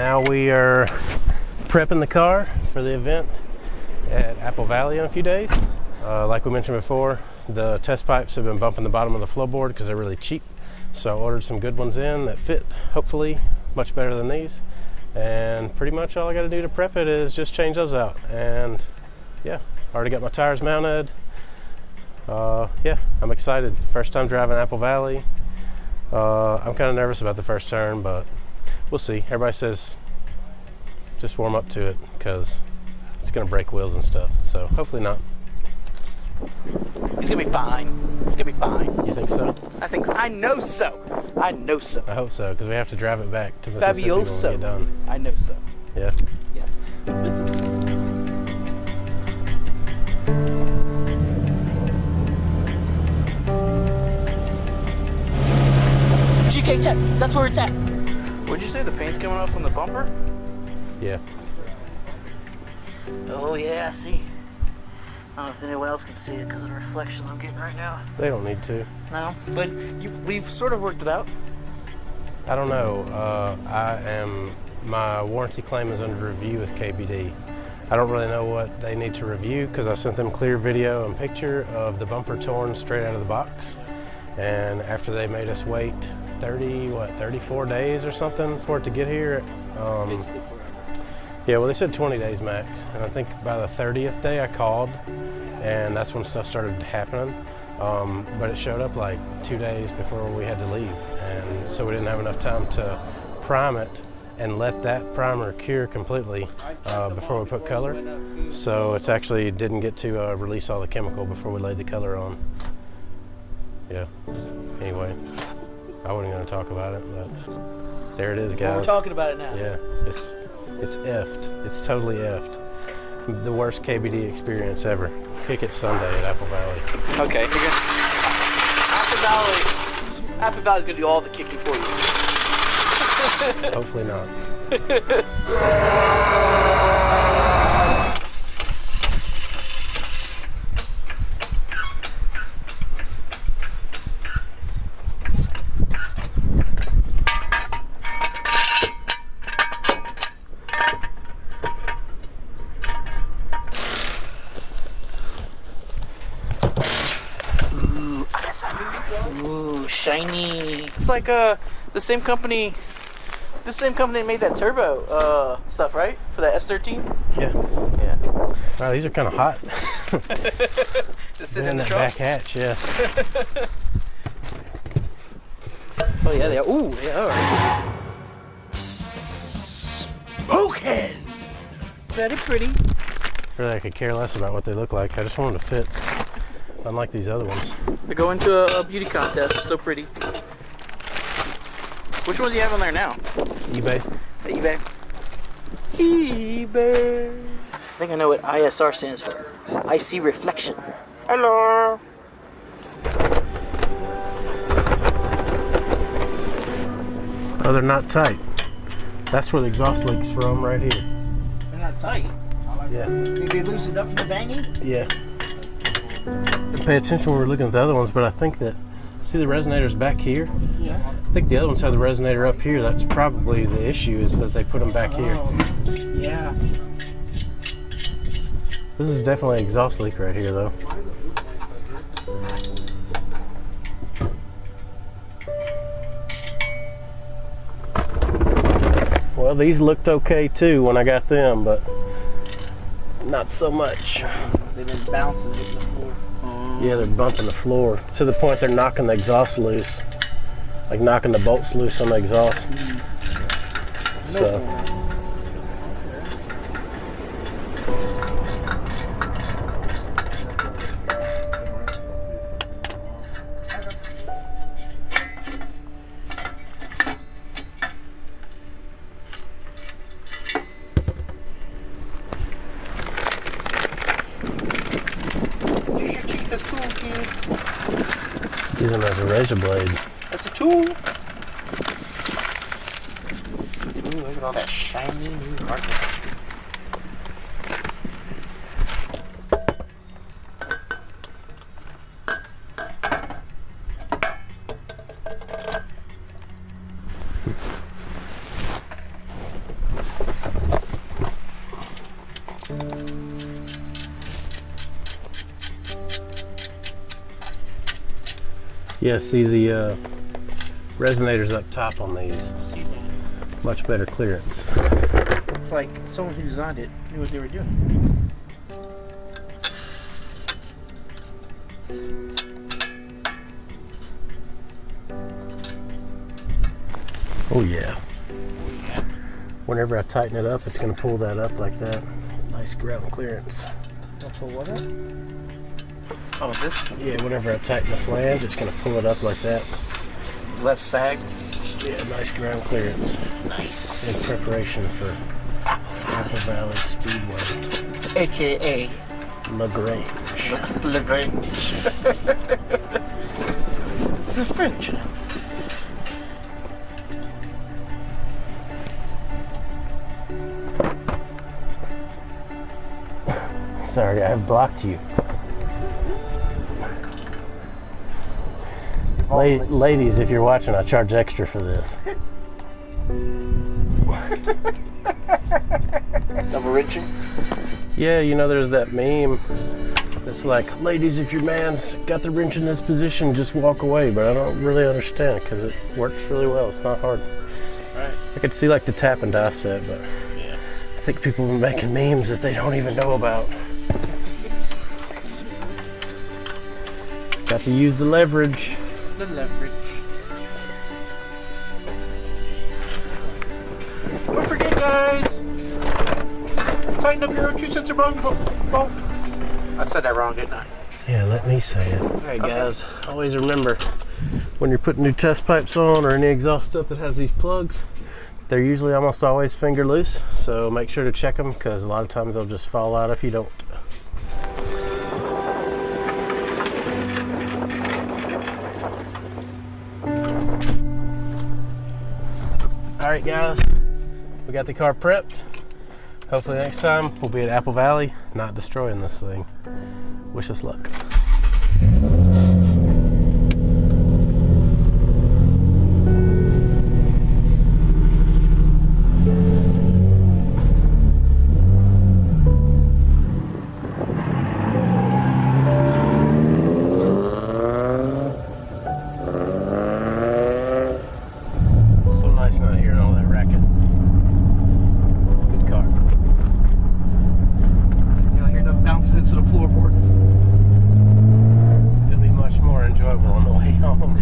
now we are prepping the car for the event at Apple Valley in a few days. Like we mentioned before, the test pipes have been bumping the bottom of the floorboard because they're really cheap. So I ordered some good ones in that fit, hopefully, much better than these. And pretty much all I got to do to prep it is just change those out. And yeah, already got my tires mounted. Yeah, I'm excited. First time driving Apple Valley. I'm kind of nervous about the first turn, but we'll see. Everybody says just warm up to it because it's going to break wheels and stuff. So hopefully not. It's gonna be fine. It's gonna be fine. You think so? I know so. I know so. I hope so, because we have to drive it back to Mississippi when we get done. I know so. Yeah. Yeah. GK Tech, that's where it's at. What'd you say? The paint's coming off from the bumper? Yeah. Oh yeah, I see. I don't know if anyone else can see it because of the reflections I'm getting right now. They don't need to. No, but we've sort of worked it out. I don't know. My warranty claim is under review with KBD. I don't really know what they need to review because I sent them clear video and picture of the bumper torn straight out of the box. And after they made us wait 34 days or something for it to get here. Basically forever. Yeah, well, they said 20 days max, and I think by the 30th day I called, and that's when stuff started happening. But it showed up like 2 days before we had to leave, and so we didn't have enough time to prime it and let that primer cure completely before we put color. So it actually didn't get to release all the chemical before we laid the color on. Yeah. Anyway, I wasn't going to talk about it, but there it is, guys. Well, we're talking about it now. Yeah. It's effed. It's totally effed. The worst KBD experience ever. Kick it Sunday at Apple Valley. Okay. Apple Valley's gonna do all the kicking for you. Hopefully not. Ooh, shiny. It's like the same company that made that turbo stuff, right? For that S13? Yeah. Yeah. Wow, these are kind of hot. Just sitting in the that truck? back hatch, yeah. Oh yeah, they are. Ooh, they are. Smoking! Very pretty. Really, I could care less about what they look like. I just want them to fit. Unlike these other ones. They're going to a beauty contest. So pretty. Which ones do you have on there now? eBay. eBay. eBay. I think I know what ISR stands for. I see reflection. Hello. Oh, they're not tight. That's where the exhaust leak's from, right here. They're not tight. Yeah. Think they loosened up from the banging? Yeah. Didn't pay attention when we were looking at the other ones, but I think that, see the resonator's back here? Yeah. I think the other ones have the resonator up here. That's probably the issue, is that they put them back here. Yeah. This is definitely an exhaust leak right here, though. Well, these looked okay too when I got them, but not so much. They've been bouncing with the floor. Yeah, they're bumping the floor to the point they're knocking the exhaust loose, like knocking the bolts loose on the exhaust. So. Use them as a razor blade. That's a tool. Ooh, look at all that shiny new hardware. Yeah, see the resonators up top on these. Much better clearance. It's like someone who designed it knew what they were doing. Oh yeah. Whenever I tighten it up, it's going to pull that up like that. Nice ground clearance. I'll pull what up? Oh, this? Yeah, whenever I tighten the flange, it's going to pull it up like that. Less sag? Yeah, nice ground clearance. Nice. In preparation for Apple Valley Speedway. AKA LaGrange. LaGrange. It's a French. Sorry, I have blocked you. Ladies, if you're watching, I charge extra for this. Double wrenching? Yeah, you know, there's that meme that's like, ladies, if your man's got the wrench in this position, just walk away. But I don't really understand it because it works really well. It's not hard. Right. I could see like the tap and die set, but Yeah. I think people have been making memes that they don't even know about. Got to use the leverage. The leverage. Don't forget, guys. Tighten up your two sensor bolt. I said that wrong, didn't I? Yeah, let me say it. All right, guys, always remember when you're putting new test pipes on or any exhaust stuff that has these plugs, they're usually almost always finger loose. So make sure to check them because a lot of times they'll just fall out if you don't. All right, guys, we got the car prepped. Hopefully next time we'll be at Apple Valley, not destroying this thing. Wish us luck. So nice not hearing all that racket. Good car. You'll hear them bouncing into the floorboards. It's gonna be much more enjoyable on the way home.